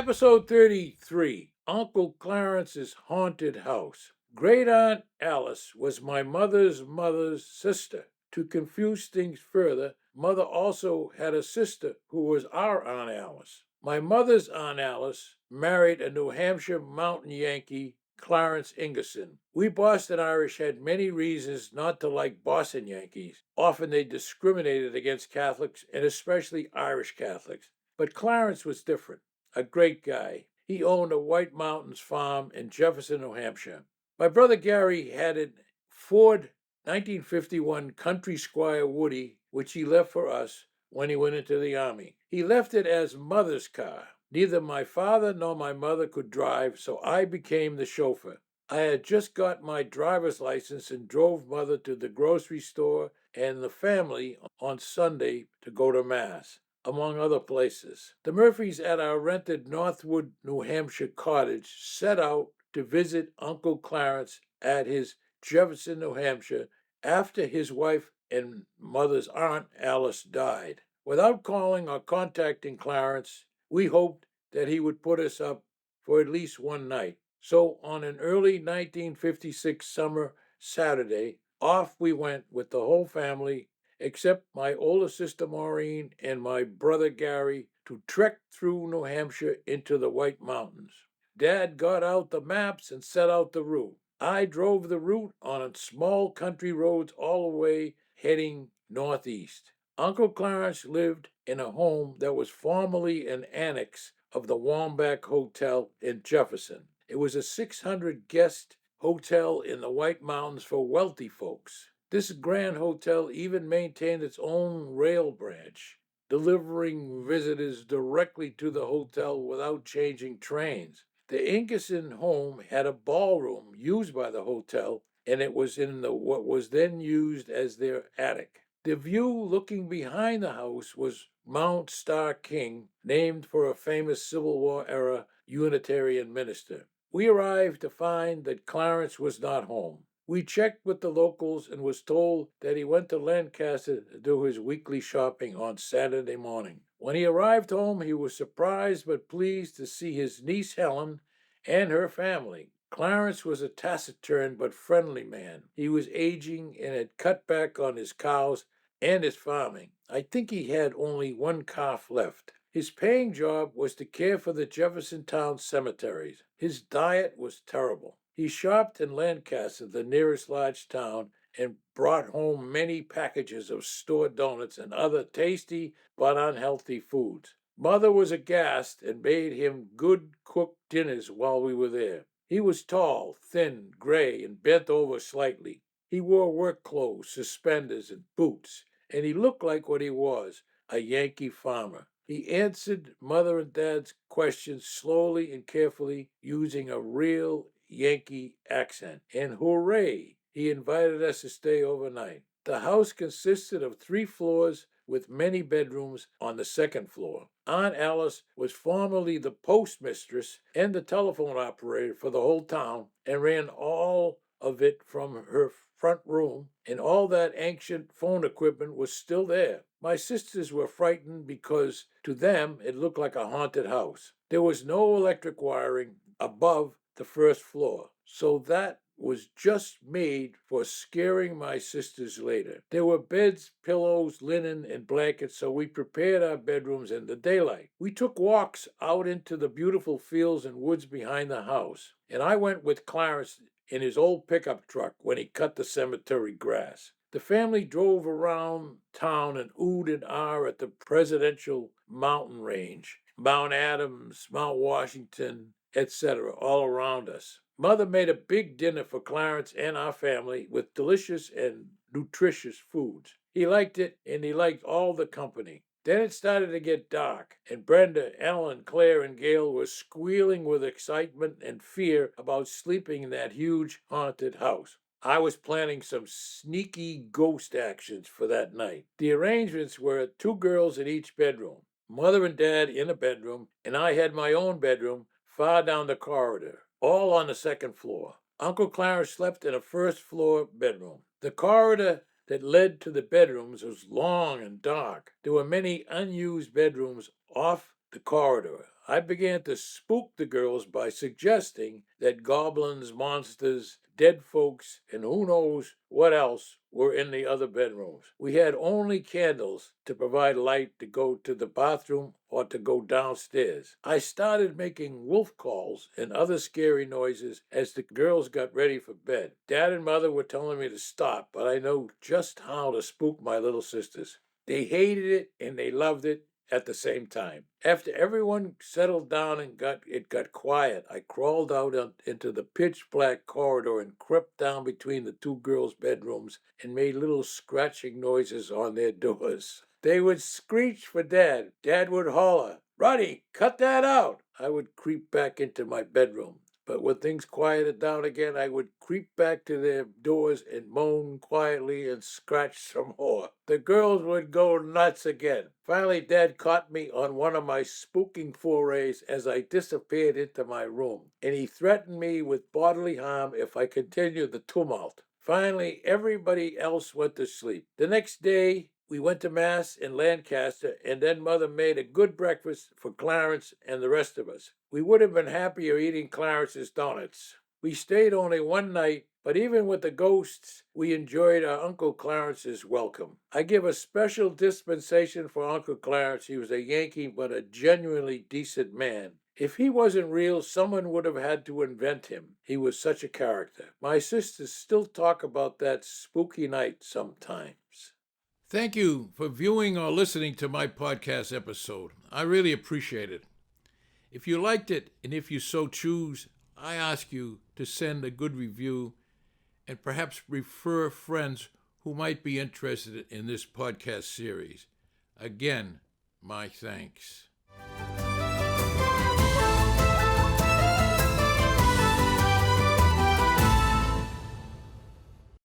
Episode 33, Uncle Clarence's Haunted House. Great Aunt Alice was my mother's sister. To confuse things further, Mother also had a sister who was our Aunt Alice. My mother's Aunt Alice married a New Hampshire mountain Yankee, Clarence Ingerson. We Boston Irish had many reasons not to like Boston Yankees. Often they discriminated against Catholics and especially Irish Catholics. But Clarence was different. A great guy. He owned a White Mountains farm in Jefferson, New Hampshire. My brother Gary had a Ford 1951 Country Squire Woody, which he left for us when he went into the Army. He left it as Mother's car. Neither my father nor my mother could drive, so I became the chauffeur. I had just got my driver's license and drove Mother to the grocery store and the family on Sunday to go to Mass, among other places. The Murphys at our rented Northwood, New Hampshire cottage set out to visit Uncle Clarence at his Jefferson, New Hampshire, after his wife and mother's aunt Alice died. Without calling or contacting Clarence, we hoped that he would put us up for at least one night. So on an early 1956 summer Saturday, off we went with the whole family except my older sister Maureen and my brother Gary, to trek through New Hampshire into the White Mountains. Dad got out the maps and set out the route. I drove the route on small country roads all the way heading northeast. Uncle Clarence lived in a home that was formerly an annex of the Wambach Hotel in Jefferson. It was a 600 guest hotel in the White Mountains for wealthy folks. This grand hotel even maintained its own rail branch, delivering visitors directly to the hotel without changing trains. The Ingerson home had a ballroom used by the hotel, and it was in what was then used as their attic. The view looking behind the house was Mount Star King, named for a famous Civil War era Unitarian minister. We arrived to find that Clarence was not home. We checked with the locals and was told that he went to Lancaster to do his weekly shopping on Saturday morning. When he arrived home, he was surprised but pleased to see his niece Helen and her family. Clarence was a taciturn but friendly man. He was aging and had cut back on his cows and his farming. I think he had only one calf left. His paying job was to care for the Jefferson Town cemeteries. His diet was terrible. He shopped in Lancaster, the nearest large town, and brought home many packages of store donuts and other tasty but unhealthy foods. Mother was aghast and made him good cooked dinners while we were there. He was tall, thin, gray, and bent over slightly. He wore work clothes, suspenders, and boots, and he looked like what he was, a Yankee farmer. He answered Mother and Dad's questions slowly and carefully, using a real Yankee accent. And hooray, he invited us to stay overnight. The house consisted of 3 floors with many bedrooms on the second floor. Aunt Alice was formerly the postmistress and the telephone operator for the whole town and ran all of it from her front room, and all that ancient phone equipment was still there. My sisters were frightened because to them it looked like a haunted house. There was no electric wiring above the first floor, so that was just made for scaring my sisters later. There were beds, pillows, linen, and blankets, so we prepared our bedrooms in the daylight. We took walks out into the beautiful fields and woods behind the house, and I went with Clarence in his old pickup truck when he cut the cemetery grass. The family drove around town and oohed and ahed at the presidential mountain range, Mount Adams, Mount Washington, etc., all around us. Mother made a big dinner for Clarence and our family with delicious and nutritious foods. He liked it, and he liked all the company. Then it started to get dark, and Brenda, Ellen, Claire, and Gail were squealing with excitement and fear about sleeping in that huge haunted house. I was planning some sneaky ghost actions for that night. The arrangements were 2 girls in each bedroom, Mother and Dad in a bedroom, and I had my own bedroom far down the corridor, all on the second floor. Uncle Clarence slept in a first-floor bedroom. The corridor that led to the bedrooms was long and dark. There were many unused bedrooms off the corridor. I began to spook the girls by suggesting that goblins, monsters, dead folks, and who knows what else were in the other bedrooms. We had only candles to provide light to go to the bathroom or to go downstairs. I started making wolf calls and other scary noises as the girls got ready for bed. Dad and Mother were telling me to stop, but I know just how to spook my little sisters. They hated it and they loved it at the same time. After everyone settled down and got quiet, I crawled out into the pitch black corridor and crept down between the two girls' bedrooms and made little scratching noises on their doors. They would screech for Dad. Dad would holler, "Roddy, cut that out!" I would creep back into my bedroom. But when things quieted down again, I would creep back to their doors and moan quietly and scratch some more. The girls would go nuts again. Finally, Dad caught me on one of my spooking forays as I disappeared into my room, and he threatened me with bodily harm if I continued the tumult. Finally, everybody else went to sleep. The next day, we went to Mass in Lancaster, and then Mother made a good breakfast for Clarence and the rest of us. We would have been happier eating Clarence's donuts. We stayed only one night, but even with the ghosts, we enjoyed our Uncle Clarence's welcome. I give a special dispensation for Uncle Clarence. He was a Yankee, but a genuinely decent man. If he wasn't real, someone would have had to invent him. He was such a character. My sisters still talk about that spooky night sometimes. Thank you for viewing or listening to my podcast episode. I really appreciate it. If you liked it, and if you so choose, I ask you to send a good review and perhaps refer friends who might be interested in this podcast series. Again, my thanks.